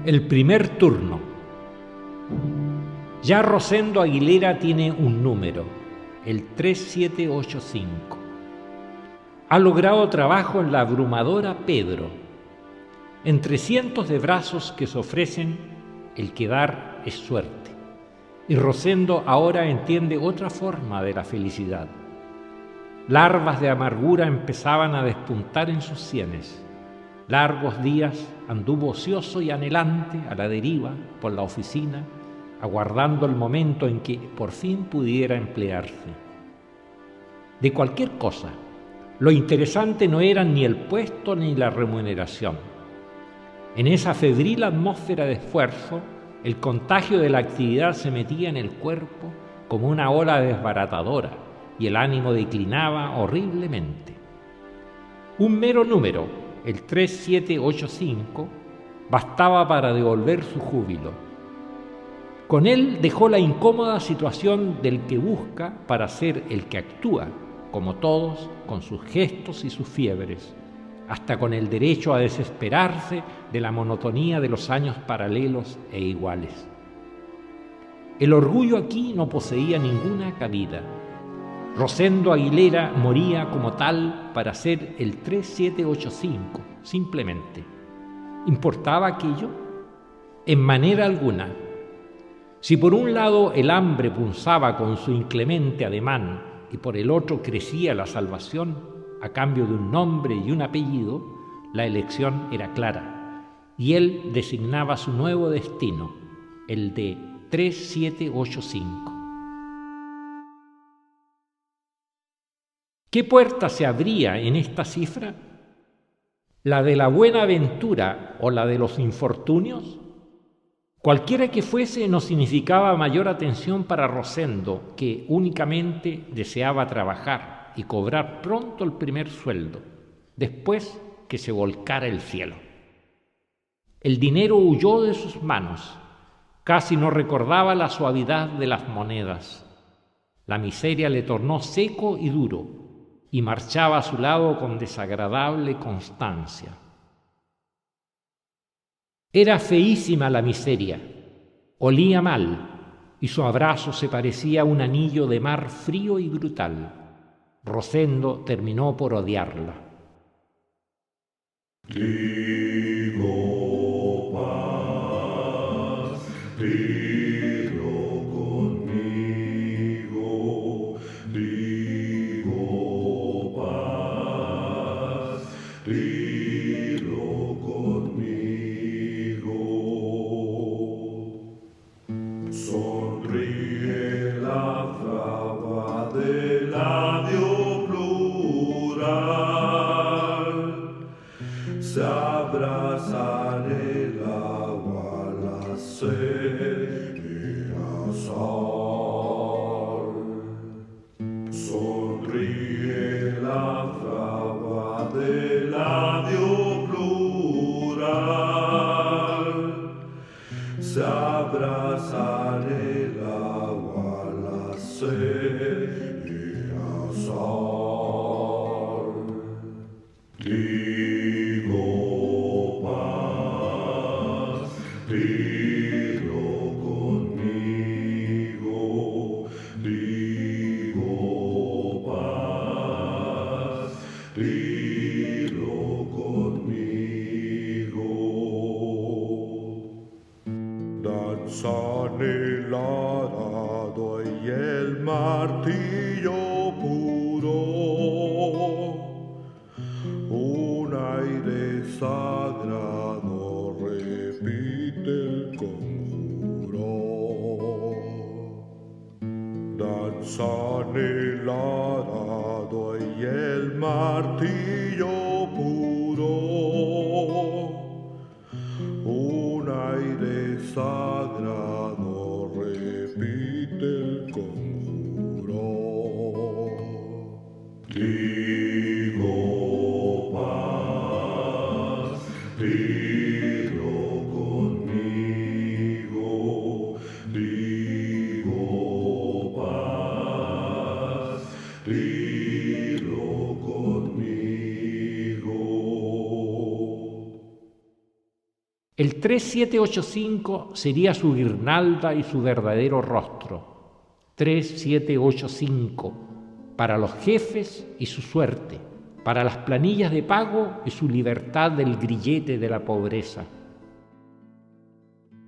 El primer turno. Ya Rosendo Aguilera tiene un número, el 3785. Ha logrado trabajo en la abrumadora Pedro. Entre cientos de brazos que se ofrecen, el que dar es suerte. Y Rosendo ahora entiende otra forma de la felicidad. Larvas de amargura empezaban a despuntar en sus sienes. Largos días anduvo ocioso y anhelante a la deriva por la oficina, aguardando el momento en que por fin pudiera emplearse. De cualquier cosa, lo interesante no eran ni el puesto ni la remuneración. En esa febril atmósfera de esfuerzo, el contagio de la actividad se metía en el cuerpo como una ola desbaratadora y el ánimo declinaba horriblemente. Un mero número, el 3785, bastaba para devolver su júbilo. Con él dejó la incómoda situación del que busca para ser el que actúa, como todos, con sus gestos y sus fiebres, hasta con el derecho a desesperarse de la monotonía de los años paralelos e iguales. El orgullo aquí no poseía ninguna cabida. Rosendo Aguilera moría como tal para ser el 3785, simplemente. ¿Importaba aquello? En manera alguna. Si por un lado el hambre punzaba con su inclemente ademán y por el otro crecía la salvación a cambio de un nombre y un apellido, la elección era clara y él designaba su nuevo destino, el de 3785. ¿Qué puerta se abría en esta cifra? ¿La de la buena ventura o la de los infortunios? Cualquiera que fuese no significaba mayor atención para Rosendo, que únicamente deseaba trabajar y cobrar pronto el primer sueldo, después que se volcara el cielo. El dinero huyó de sus manos, casi no recordaba la suavidad de las monedas. La miseria le tornó seco y duro, y marchaba a su lado con desagradable constancia. Era feísima la miseria, olía mal, y su abrazo se parecía a un anillo de mar frío y brutal. Rosendo terminó por odiarla. Digo paz, dilo conmigo, digo paz, dilo conmigo. Sonríe la traba del labio plural, se abrazan el agua, la sed y la sal. Sonríe la traba del labio plural, se abrazan el agua, la sed y la sal. Digo paz, dilo conmigo, digo paz, dilo conmigo. Danzan el arado y el martillo puro, un aire sagrado repite el conjuro. Danzan el arado y el martillo puro, un aire sagrado repite el conjuro. Digo paz, dilo conmigo, digo paz, dilo conmigo. El 3785 sería su guirnalda y su verdadero rostro. 3785 para los jefes y su suerte, para las planillas de pago y su libertad del grillete de la pobreza.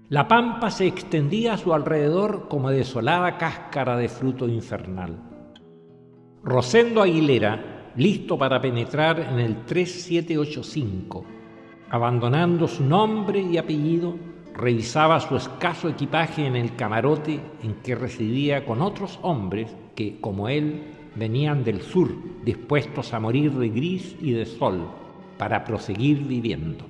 La pampa se extendía a su alrededor como desolada cáscara de fruto infernal. Rosendo Aguilera, listo para penetrar en el 3785, abandonando su nombre y apellido, revisaba su escaso equipaje en el camarote en que residía con otros hombres que, como él, venían del sur, dispuestos a morir de gris y de sol, para proseguir viviendo.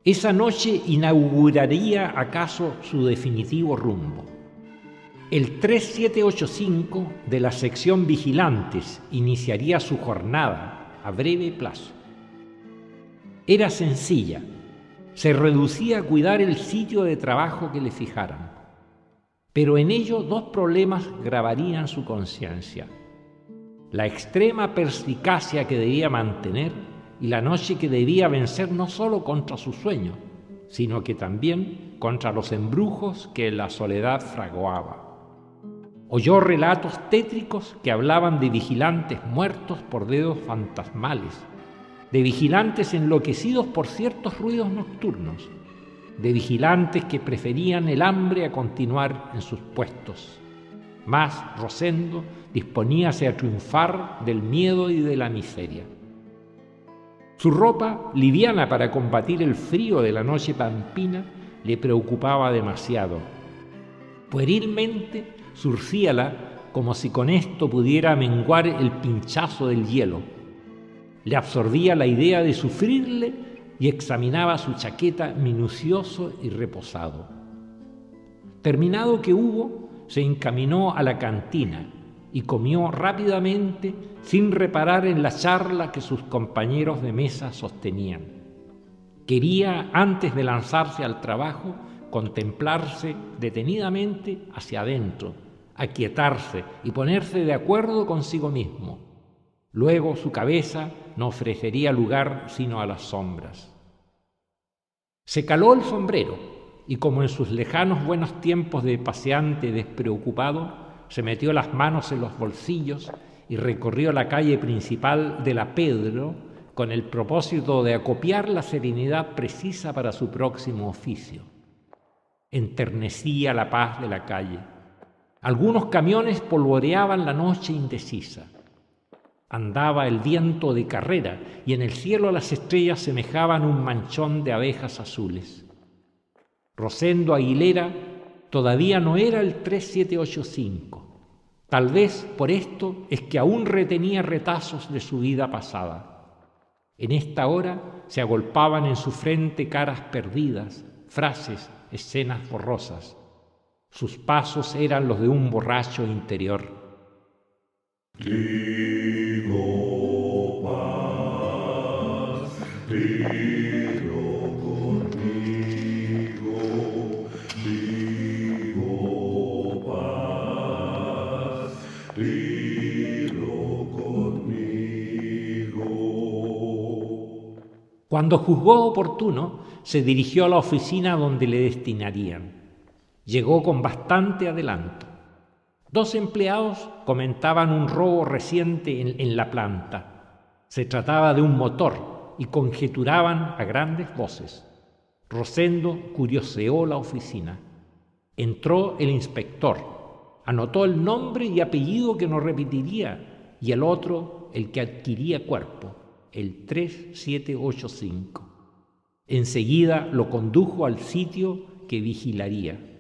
Esa noche inauguraría acaso su definitivo rumbo. El 3785 de la sección Vigilantes iniciaría su jornada a breve plazo. Era sencilla, se reducía a cuidar el sitio de trabajo que le fijaran, pero en ello dos problemas grabarían su conciencia: la extrema perspicacia que debía mantener y la noche que debía vencer no solo contra su sueño, sino que también contra los embrujos que la soledad fraguaba. Oyó relatos tétricos que hablaban de vigilantes muertos por dedos fantasmales, de vigilantes enloquecidos por ciertos ruidos nocturnos, de vigilantes que preferían el hambre a continuar en sus puestos. Mas Rosendo disponíase a triunfar del miedo y de la miseria. Su ropa, liviana para combatir el frío de la noche pampina, le preocupaba demasiado. Puerilmente surcíala como si con esto pudiera menguar el pinchazo del hielo. Le absorbía la idea de sufrirle y examinaba su chaqueta minucioso y reposado. Terminado que hubo, se encaminó a la cantina y comió rápidamente sin reparar en la charla que sus compañeros de mesa sostenían. Quería, antes de lanzarse al trabajo, contemplarse detenidamente hacia adentro, aquietarse y ponerse de acuerdo consigo mismo. Luego su cabeza no ofrecería lugar sino a las sombras. Se caló el sombrero y, como en sus lejanos buenos tiempos de paseante despreocupado, se metió las manos en los bolsillos y recorrió la calle principal de la Pedro con el propósito de acopiar la serenidad precisa para su próximo oficio. Enternecía la paz de la calle. Algunos camiones polvoreaban la noche indecisa. Andaba el viento de carrera y en el cielo las estrellas semejaban un manchón de abejas azules. Rosendo Aguilera todavía no era el 3785. Tal vez por esto es que aún retenía retazos de su vida pasada. En esta hora se agolpaban en su frente caras perdidas, frases, escenas borrosas. Sus pasos eran los de un borracho interior. Digo paz, dilo conmigo. Digo paz, dilo conmigo. Cuando juzgó oportuno, se dirigió a la oficina donde le destinarían. Llegó con bastante adelanto. Dos empleados comentaban un robo reciente en la planta. Se trataba de un motor y conjeturaban a grandes voces. Rosendo curioseó la oficina. Entró el inspector. Anotó el nombre y apellido que no repetiría y el otro el que adquiría cuerpo, el 3785. Enseguida lo condujo al sitio que vigilaría.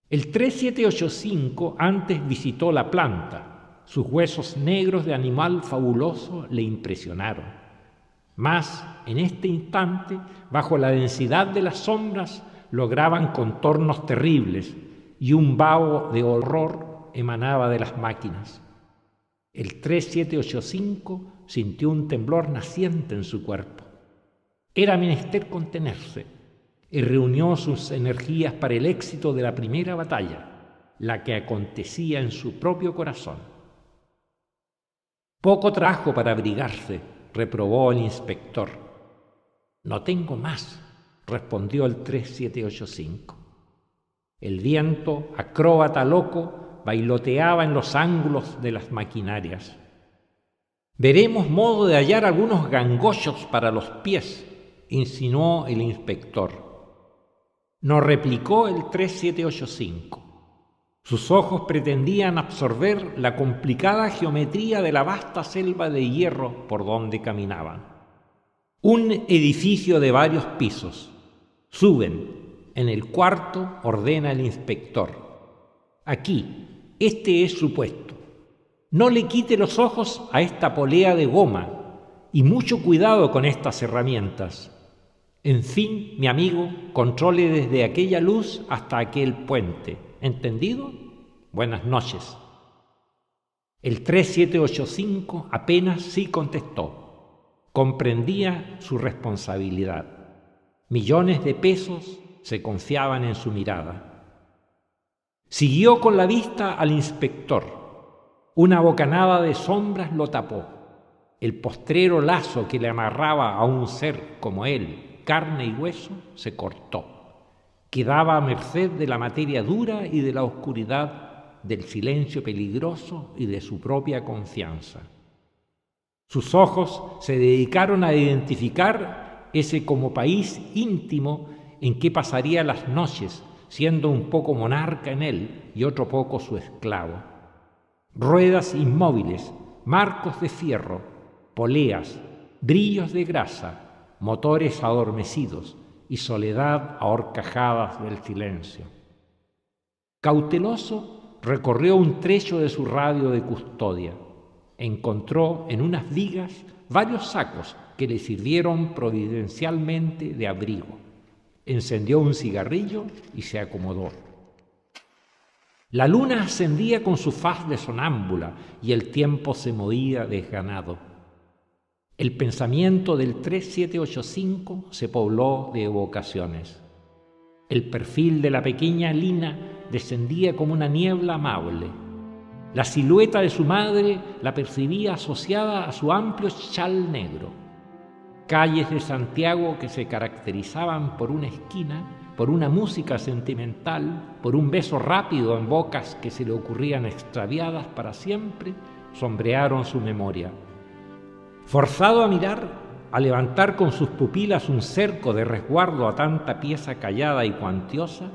El 3785 antes visitó la planta. Sus huesos negros de animal fabuloso le impresionaron. Mas, en este instante, bajo la densidad de las sombras, lograban contornos terribles y un vaho de horror emanaba de las máquinas. El 3785 sintió un temblor naciente en su cuerpo. Era menester contenerse y reunió sus energías para el éxito de la primera batalla, la que acontecía en su propio corazón. Poco trajo para abrigarse, reprobó el inspector. No tengo más, respondió el 3785. El viento, acróbata loco, bailoteaba en los ángulos de las maquinarias. Veremos modo de hallar algunos gangollos para los pies, insinuó el inspector. No replicó el 3785. Sus ojos pretendían absorber la complicada geometría de la vasta selva de hierro por donde caminaban. Un edificio de varios pisos. Suben. En el cuarto ordena el inspector. Aquí, este es su puesto. No le quite los ojos a esta polea de goma y mucho cuidado con estas herramientas. En fin, mi amigo, controle desde aquella luz hasta aquel puente. ¿Entendido? Buenas noches. El 3785 apenas sí contestó. Comprendía su responsabilidad. Millones de pesos se confiaban en su mirada. Siguió con la vista al inspector. Una bocanada de sombras lo tapó. El postrero lazo que le amarraba a un ser como él, carne y hueso, se cortó. Quedaba a merced de la materia dura y de la oscuridad, del silencio peligroso y de su propia confianza. Sus ojos se dedicaron a identificar ese como país íntimo en que pasaría las noches, siendo un poco monarca en él y otro poco su esclavo. Ruedas inmóviles, marcos de fierro, poleas, brillos de grasa, motores adormecidos y soledad a horcajadas del silencio. Cauteloso, recorrió un trecho de su radio de custodia. Encontró en unas vigas varios sacos que le sirvieron providencialmente de abrigo. Encendió un cigarrillo y se acomodó. La luna ascendía con su faz de sonámbula y el tiempo se movía desganado. El pensamiento del 3785 se pobló de evocaciones. El perfil de la pequeña Lina descendía como una niebla amable. La silueta de su madre la percibía asociada a su amplio chal negro. Calles de Santiago que se caracterizaban por una esquina, por una música sentimental, por un beso rápido en bocas que se le ocurrían extraviadas para siempre, sombrearon su memoria. Forzado a mirar, a levantar con sus pupilas un cerco de resguardo a tanta pieza callada y cuantiosa,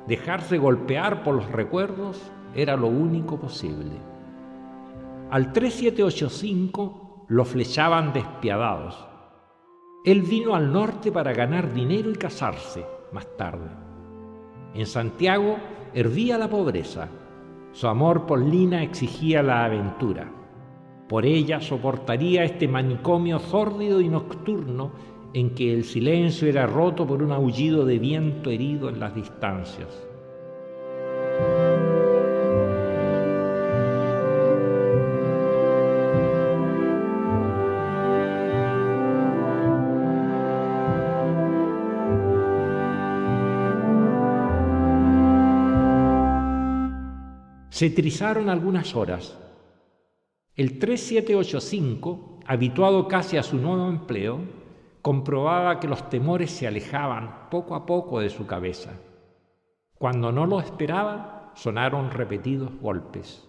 dejarse golpear por los recuerdos era lo único posible. Al 3785 lo flechaban despiadados. Él vino al norte para ganar dinero y casarse más tarde. En Santiago hervía la pobreza. Su amor por Lina exigía la aventura. Por ella soportaría este manicomio sórdido y nocturno en que el silencio era roto por un aullido de viento herido en las distancias. Se trizaron algunas horas. El 3785, habituado casi a su nuevo empleo, comprobaba que los temores se alejaban poco a poco de su cabeza. Cuando no lo esperaba, sonaron repetidos golpes.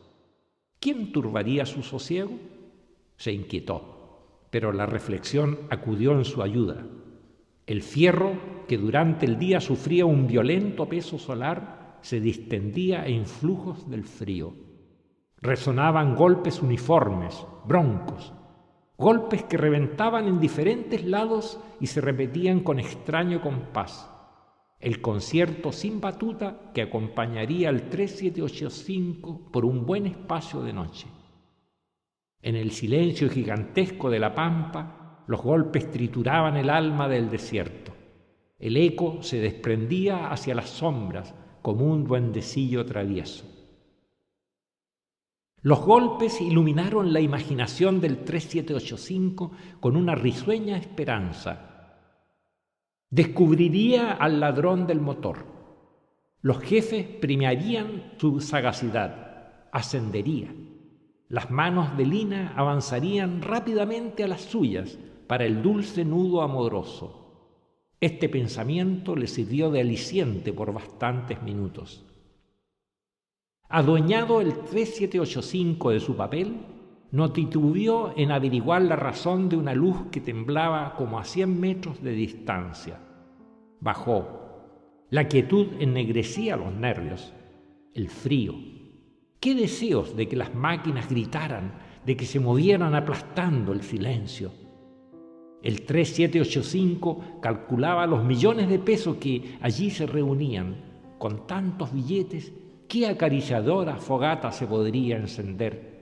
¿Quién turbaría su sosiego? Se inquietó, pero la reflexión acudió en su ayuda. El fierro, que durante el día sufría un violento peso solar, se distendía en flujos del frío. Resonaban golpes uniformes, broncos, golpes que reventaban en diferentes lados y se repetían con extraño compás. El concierto sin batuta que acompañaría al 3785 por un buen espacio de noche. En el silencio gigantesco de la pampa, los golpes trituraban el alma del desierto. El eco se desprendía hacia las sombras, como un duendecillo travieso. Los golpes iluminaron la imaginación del 3785 con una risueña esperanza. Descubriría al ladrón del motor. Los jefes premiarían su sagacidad. Ascendería. Las manos de Lina avanzarían rápidamente a las suyas para el dulce nudo amoroso. Este pensamiento le sirvió de aliciente por bastantes minutos. Adueñado el 3785 de su papel, no titubeó en averiguar la razón de una luz que temblaba como a 100 metros de distancia. Bajó. La quietud ennegrecía los nervios. El frío. Qué deseos de que las máquinas gritaran, de que se movieran aplastando el silencio. El 3785 calculaba los millones de pesos que allí se reunían. Con tantos billetes, ¿qué acariciadora fogata se podría encender?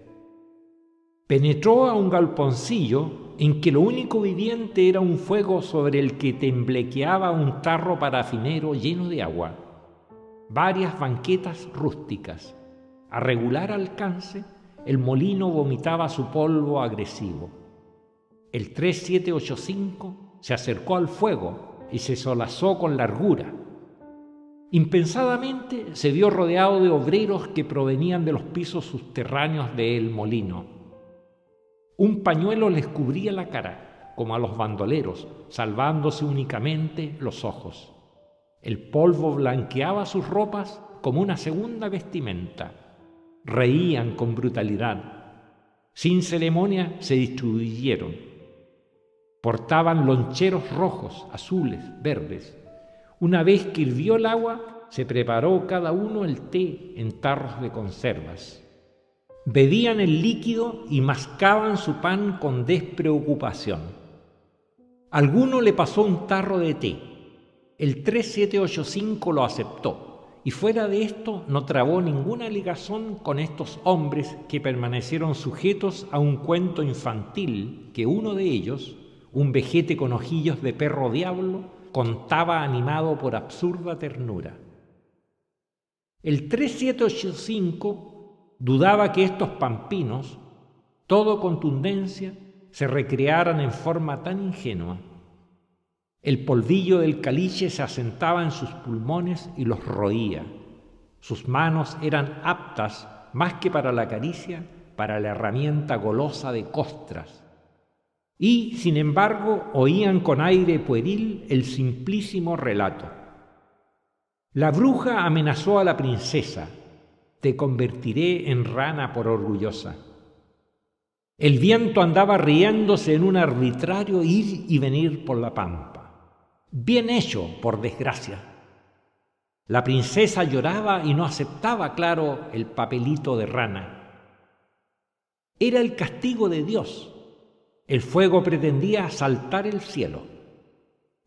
Penetró a un galponcillo en que lo único viviente era un fuego sobre el que temblequeaba un tarro parafinero lleno de agua. Varias banquetas rústicas. A regular alcance, el molino vomitaba su polvo agresivo. El 3785 se acercó al fuego y se solazó con largura. Impensadamente se vio rodeado de obreros que provenían de los pisos subterráneos del molino. Un pañuelo les cubría la cara, como a los bandoleros, salvándose únicamente los ojos. El polvo blanqueaba sus ropas como una segunda vestimenta. Reían con brutalidad. Sin ceremonia se distribuyeron. Portaban loncheros rojos, azules, verdes. Una vez que hirvió el agua, se preparó cada uno el té en tarros de conservas. Bebían el líquido y mascaban su pan con despreocupación. Alguno le pasó un tarro de té. El 3785 lo aceptó. Y fuera de esto no trabó ninguna ligazón con estos hombres que permanecieron sujetos a un cuento infantil que uno de ellos, un vejete con ojillos de perro diablo, contaba animado por absurda ternura. El 3785 dudaba que estos pampinos, todo contundencia, se recrearan en forma tan ingenua. El polvillo del caliche se asentaba en sus pulmones y los roía. Sus manos eran aptas, más que para la caricia, para la herramienta golosa de costras. Y, sin embargo, oían con aire pueril el simplísimo relato. La bruja amenazó a la princesa: te convertiré en rana por orgullosa. El viento andaba riéndose en un arbitrario ir y venir por la pampa. Bien hecho, por desgracia. La princesa lloraba y no aceptaba, claro, el papelito de rana. Era el castigo de Dios. El fuego pretendía asaltar el cielo.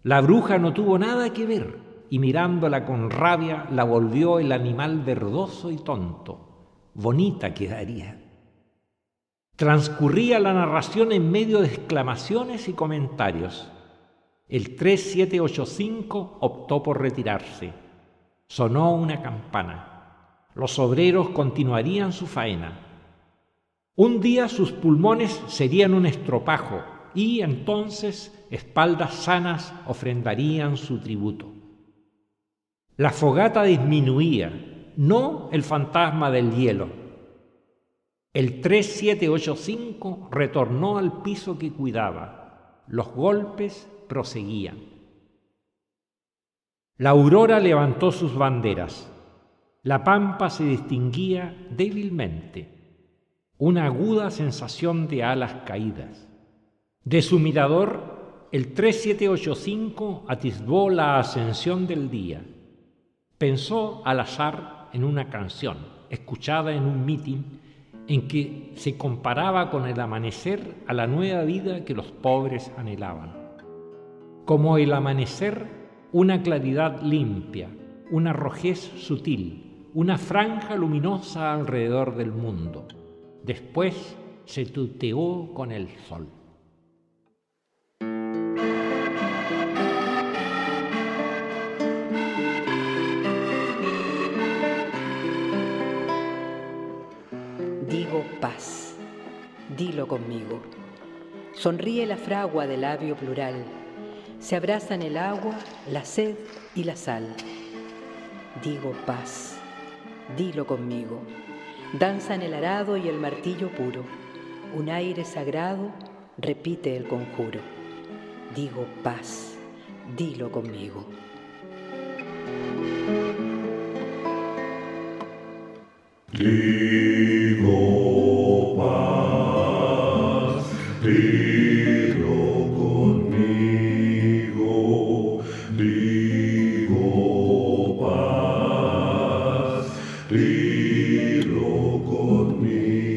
La bruja no tuvo nada que ver y mirándola con rabia la volvió el animal verdoso y tonto. Bonita quedaría. Transcurría la narración en medio de exclamaciones y comentarios. El 3785 optó por retirarse. Sonó una campana. Los obreros continuarían su faena. Un día sus pulmones serían un estropajo y entonces espaldas sanas ofrendarían su tributo. La fogata disminuía, no el fantasma del hielo. El 3785 retornó al piso que cuidaba. Los golpes proseguían. La aurora levantó sus banderas. La pampa se distinguía débilmente. Una aguda sensación de alas caídas. De su mirador, el 3785 atisbó la ascensión del día. Pensó al azar en una canción, escuchada en un mitin, en que se comparaba con el amanecer a la nueva vida que los pobres anhelaban. Como el amanecer, una claridad limpia, una rojez sutil, una franja luminosa alrededor del mundo. Después se tuteó con el sol. Digo paz, dilo conmigo. Sonríe la fragua del labio plural. Se abrazan el agua, la sed y la sal. Digo paz, dilo conmigo. Danzan el arado y el martillo puro. Un aire sagrado repite el conjuro. Digo paz, dilo conmigo. Digo paz, dilo conmigo, digo paz, dilo conmigo.